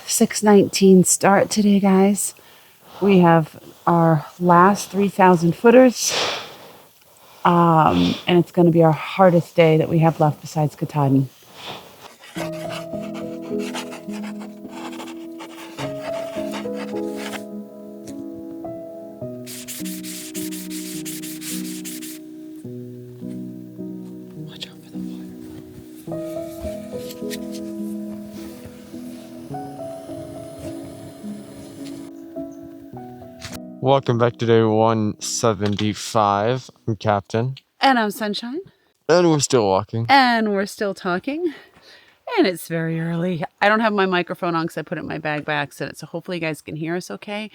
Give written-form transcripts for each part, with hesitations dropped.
6:19 start today, guys. We have our last 3,000 footers. And it's going to be our hardest day that we have left besides Katahdin. Watch out for the water. Welcome back to day 175. I'm Captain. And I'm Sunshine. And we're still walking. And we're still talking. And it's very early. I don't have my microphone on because I put it in my bag by accident. So hopefully you guys can hear us okay.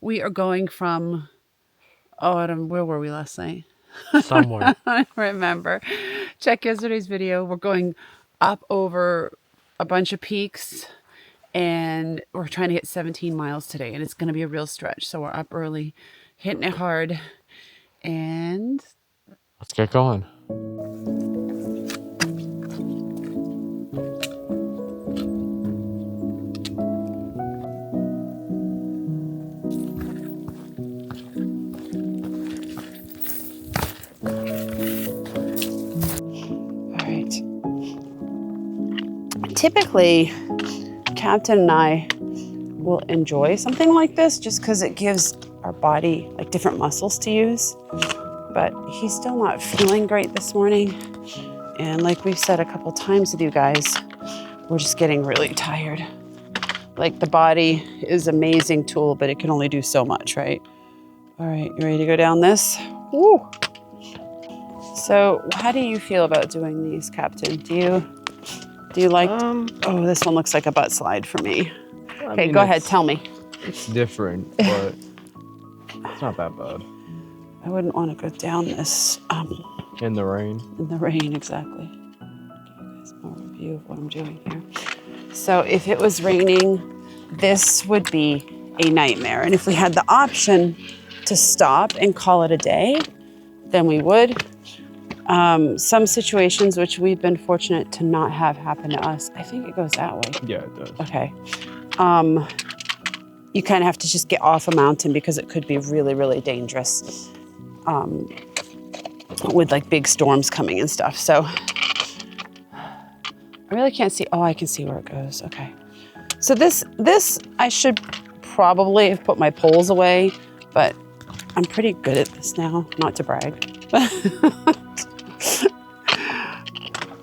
We are going from, where were we last night? Somewhere. I don't remember. Check yesterday's video. We're going up over a bunch of peaks. And we're trying to hit 17 miles today. And it's going to be a real stretch. So we're up early, hitting it hard. And let's get going. typically, Captain and I will enjoy something like this just because it gives our body like different muscles to use. But he's still not feeling great this morning. And like we've said a couple times with you guys, we're just getting really tired. Like the body is an amazing tool, but it can only do so much, right? All right, you ready to go down this? Woo! So how do you feel about doing these, Captain? Do you like, oh, this one looks like a butt slide for me. Well, okay, go ahead, tell me. It's different, but it's not that bad. I wouldn't want to go down this. In the rain. In the rain, exactly. I'll give you guys more review of what I'm doing here. So if it was raining, this would be a nightmare. And if we had the option to stop and call it a day, then we would. Some situations which we've been fortunate to not have happen to us, I think it goes that way. Yeah, it does. Okay. You kind of have to just get off a mountain because it could be really, really dangerous with like big storms coming and stuff. So I really can't see. Oh, I can see where it goes. Okay. So this I should probably have put my poles away, but I'm pretty good at this now, not to brag.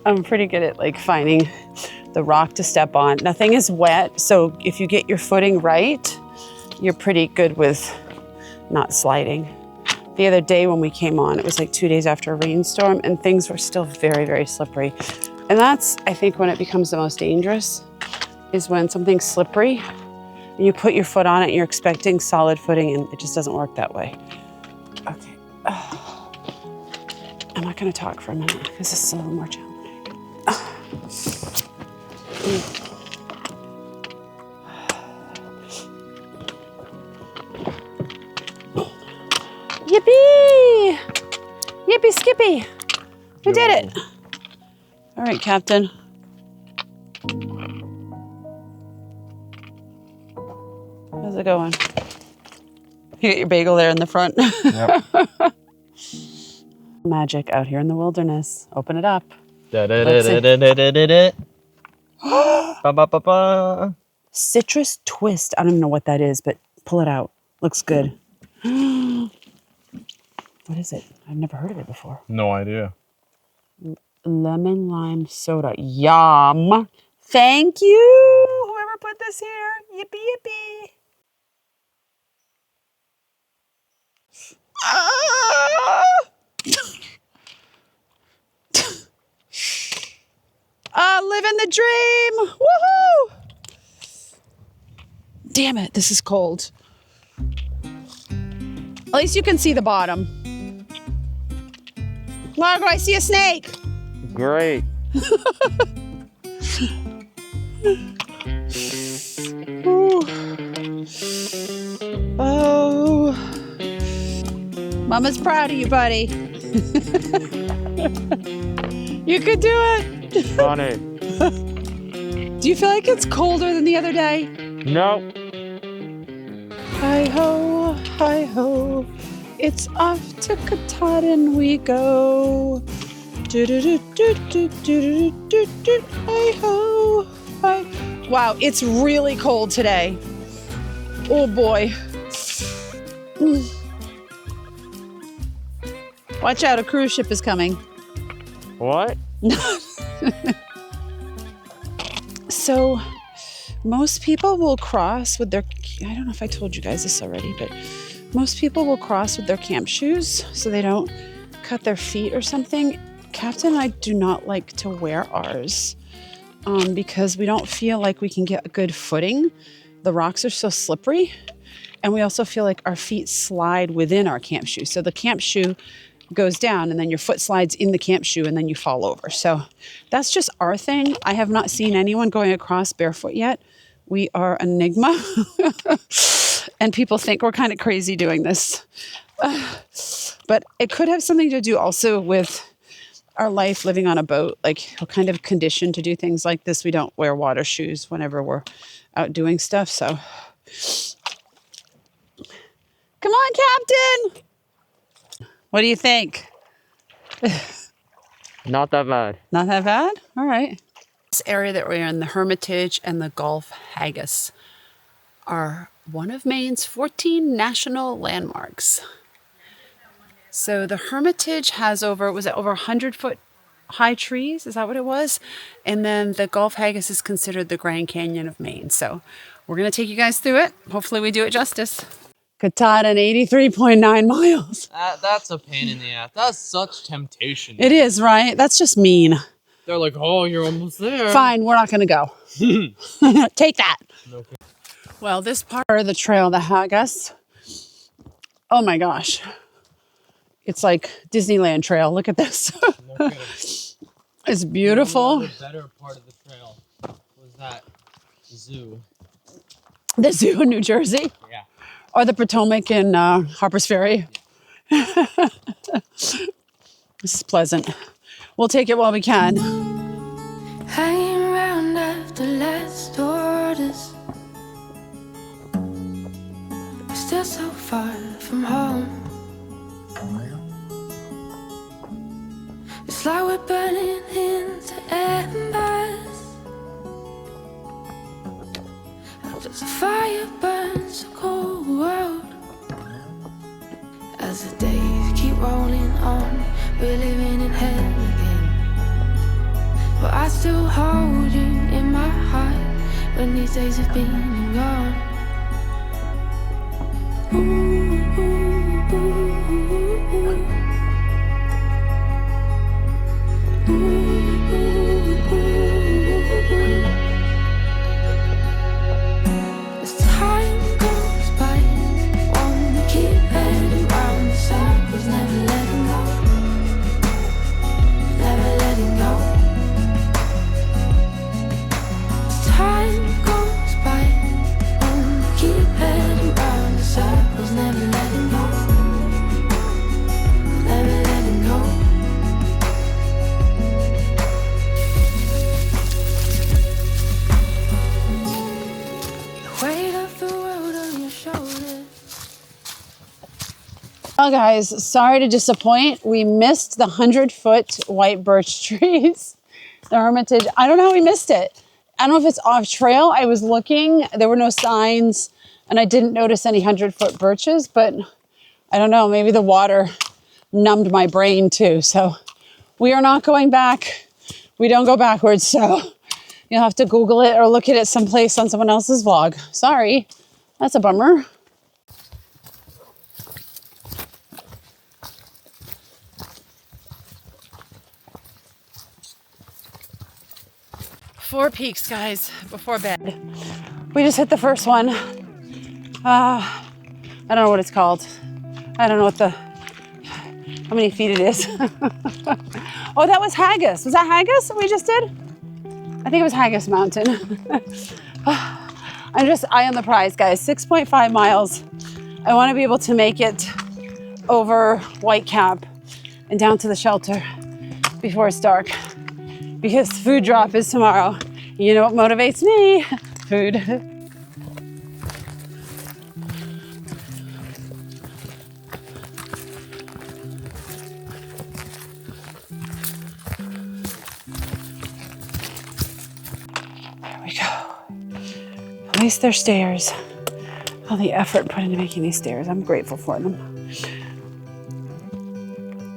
I'm pretty good at like finding the rock to step on. Nothing is wet, so if you get your footing right, you're pretty good with not sliding. The other day when we came on, it was like 2 days after a rainstorm and things were still very, very slippery. And that's, I think, when it becomes the most dangerous, is when something's slippery and you put your foot on it and you're expecting solid footing and it just doesn't work that way. Okay. I'm not gonna talk for a minute because this is a little more challenging. Yippee! Yippee skippy! We did it! All right, Captain. How's it going? You got your bagel there in the front? Yep. Magic out here in the wilderness. Open it up. Citrus twist. I don't even know what that is, but pull it out. Looks good. What is it? I've never heard of it before. No idea. Lemon lime soda. Yum. Thank you, whoever put this here. Yippee, yippee. Living the dream. Woohoo! Damn it, this is cold. At least you can see the bottom. Largo, I see a snake. Great. Oh. Mama's proud of you, buddy. You could do it. Funny. Do you feel like it's colder than the other day? Nope. Hi ho, it's off to Katahdin we go. Hi ho, hi. Wow, it's really cold today. Oh boy. Watch out, a cruise ship is coming. What? So most people will cross with their, I don't know if I told you guys this already, but most people will cross with their camp shoes so they don't cut their feet or something. Captain and I do not like to wear ours because we don't feel like we can get a good footing. The rocks are so slippery, and we also feel like our feet slide within our camp shoe. So the camp shoe goes down and then your foot slides in the camp shoe and then you fall over. So that's just our thing. I have not seen anyone going across barefoot yet. We are an enigma and people think we're kind of crazy doing this. But it could have something to do also with our life living on a boat. Like, we're kind of conditioned to do things like this. We don't wear water shoes whenever we're out doing stuff. So come on, Captain. What do you think? Not that bad. Not that bad? All right. This area that we're in, the Hermitage and the Gulf Haggis, are one of Maine's 14 national landmarks. So the Hermitage has over 100-foot high trees? Is that what it was? And then the Gulf Haggis is considered the Grand Canyon of Maine. So we're going to take you guys through it. Hopefully we do it justice. Katahdin, 83.9 miles. That's a pain in the ass. That's such temptation. It is, right? That's just mean. They're like, oh, you're almost there. Fine, we're not going to go. Take that. Okay. Well, this part of the trail, the Haggis, oh my gosh. It's like Disneyland trail. Look at this. No It's beautiful. The better part of the trail was that zoo. The zoo in New Jersey? Yeah. Or the Potomac in Harper's Ferry? Yeah. This is pleasant. We'll take it while we can. Hanging around after last orders, but still so far from home. It's like we're burning into embers, as the fire burns a cold world. As the days keep rolling on, we're living in hell again. But I still hold you in my heart when these days have been and gone. Ooh, ooh, ooh, ooh, ooh, ooh, ooh. As time goes by, won't keep heading round the circles, never letting go, never letting go. As time goes by, won't keep heading round the circles, never letting go, never letting go. Weight of the world on your shoulders. Well, guys, sorry to disappoint. We missed the 100-foot white birch trees. The Hermitage. I don't know how we missed it. I don't know if it's off trail. I was looking. There were no signs, and I didn't notice any 100-foot birches, but I don't know. Maybe the water numbed my brain too. So we are not going back. We don't go backwards. So you'll have to Google it or look at it someplace on someone else's vlog. Sorry. That's a bummer. Four peaks, guys, before bed. We just hit the first one. I don't know what it's called. I don't know how many feet it is. Oh, that was Haggis. Was that Haggis that we just did? I think it was Haggis Mountain. Eye on the prize, guys. 6.5 miles. I want to be able to make it over Whitecap and down to the shelter before it's dark, because food drop is tomorrow. You know what motivates me? Food. There we go. At least they're stairs. All the effort put into making these stairs. I'm grateful for them.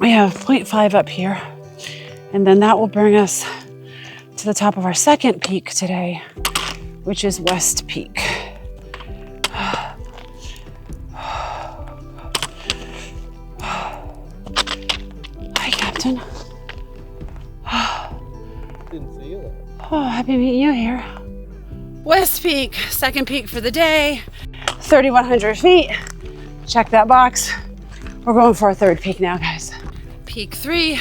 We have 0.5 up here, and then that will bring us to the top of our second peak today, which is West Peak. Hi, Captain. Didn't see you there. Oh, happy meeting you here. West Peak, second peak for the day, 3,100 feet. Check that box. We're going for our third peak now, guys. Peak 3,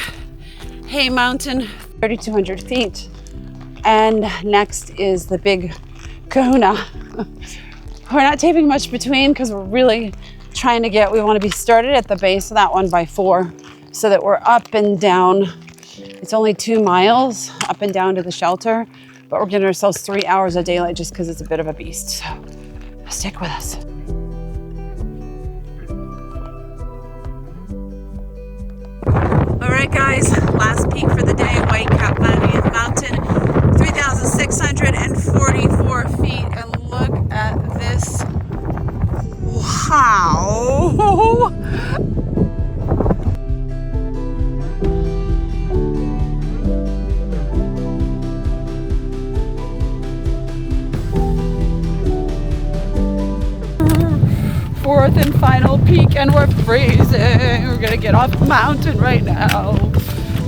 Hay Mountain, 3,200 feet. And next is the big kahuna. We're not taping much between because we're really trying to we want to be started at the base of that one by 4 so that we're up and down. It's only 2 miles up and down to the shelter, but we're giving ourselves 3 hours of daylight just because it's a bit of a beast. So stick with us. All right, guys, last peak for the day, White Cap Mountain, 3,644 feet, and look at this. Wow. 4th and final peak, and we're freezing. We're gonna get off the mountain right now.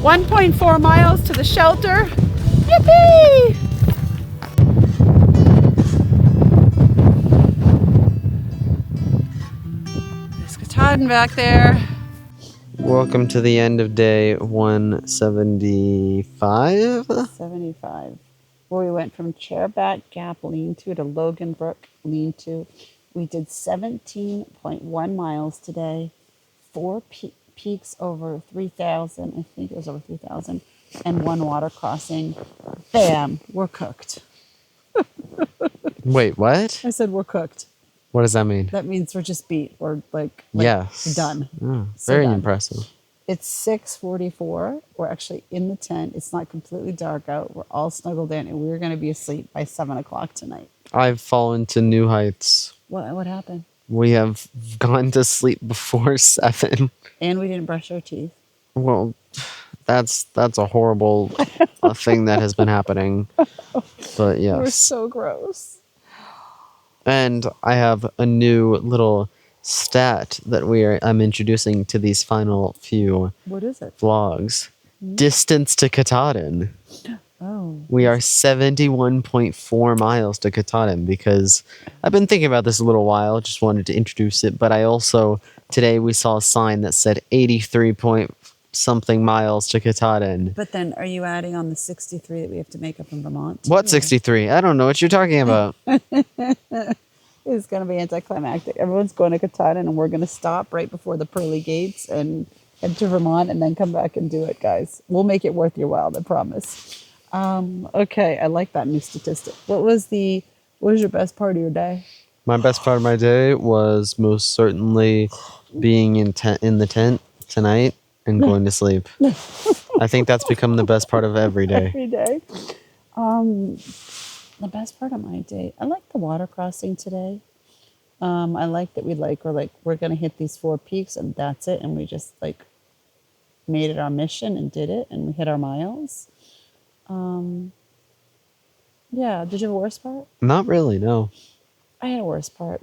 1.4 miles to the shelter. Yippee! There's Katahdin back there. Welcome to the end of day 175. 75. Where we went from Chairback Gap Lean-To to Logan Brook Lean-To. We did 17.1 miles today, 4 peaks over 3,000. I think it was over 3,000, and 1 water crossing. Bam, we're cooked. Wait, what? I said we're cooked. What does that mean? That means we're just beat. We're like yes. done. Oh, So very done. impressive. It's 6:44. We're actually in the tent. It's not completely dark out. We're all snuggled in, and we're going to be asleep by 7 o'clock tonight. I've fallen to new heights. What happened? We have gone to sleep before 7. And we didn't brush our teeth. Well, that's a horrible thing that has been happening. But yes. We're so gross. And I have a new little stat that I'm introducing to these final few What is it? vlogs. Distance to Katahdin. Oh. We are 71.4 miles to Katahdin because I've been thinking about this a little while. Just wanted to introduce it. But I also, today we saw a sign that said 83-point-something miles to Katahdin. But then are you adding on the 63 that we have to make up in Vermont? What 63? I don't know what you're talking about. It's going to be anticlimactic. Everyone's going to Katahdin, and we're going to stop right before the pearly gates and head to Vermont and then come back and do it, guys. We'll make it worth your while, I promise. Okay, I like that new statistic. What was your best part of your day? My best part of my day was most certainly being in the tent tonight and going to sleep. I think that's become the best part of every day. Every day. The best part of my day, I like the water crossing today. I like that we're gonna hit these 4 peaks and that's it, and we just made it our mission and did it, and we hit our miles. Yeah, did you have a worse part? Not really, no. I had a worse part.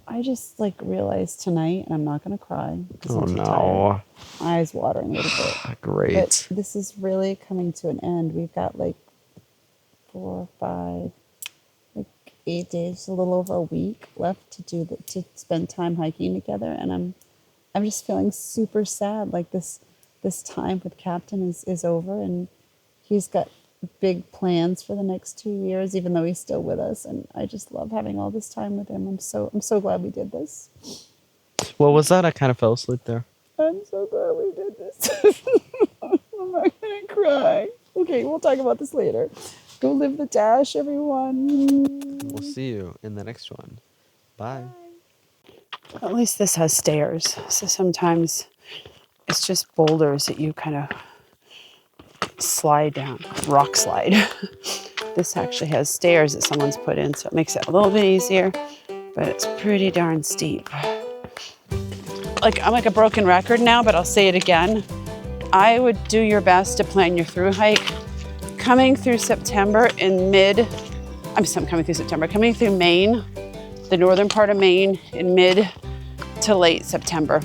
I just realized tonight, and I'm not gonna cry because I'm too tired. My eyes watering a little bit. Great. But this is really coming to an end. We've got 4, 5, 8 days, a little over a week left to spend time hiking together, and I'm just feeling super sad. This time with Captain is over, and he's got big plans for the next 2 years, even though he's still with us, and I just love having all this time with him. I'm so glad we did this. What was that? I kind of fell asleep there. I'm so glad we did this. I'm not gonna cry. Okay, we'll talk about this later. Go live the dash, everyone. We'll see you in the next one. Bye. At least this has stairs, so sometimes it's just boulders that you kind of slide down, rock slide. This actually has stairs that someone's put in, so it makes it a little bit easier, but it's pretty darn steep. I'm like a broken record now, but I'll say it again. I would do your best to plan your through hike. Coming through September coming through Maine, the northern part of Maine in mid to late September.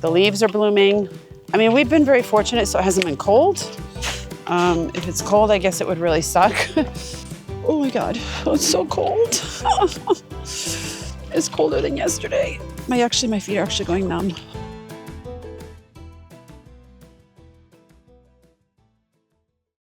The leaves are blooming. I mean, we've been very fortunate, so it hasn't been cold. If it's cold, I guess it would really suck. Oh my God, oh, it's so cold. It's colder than yesterday. My feet are actually going numb.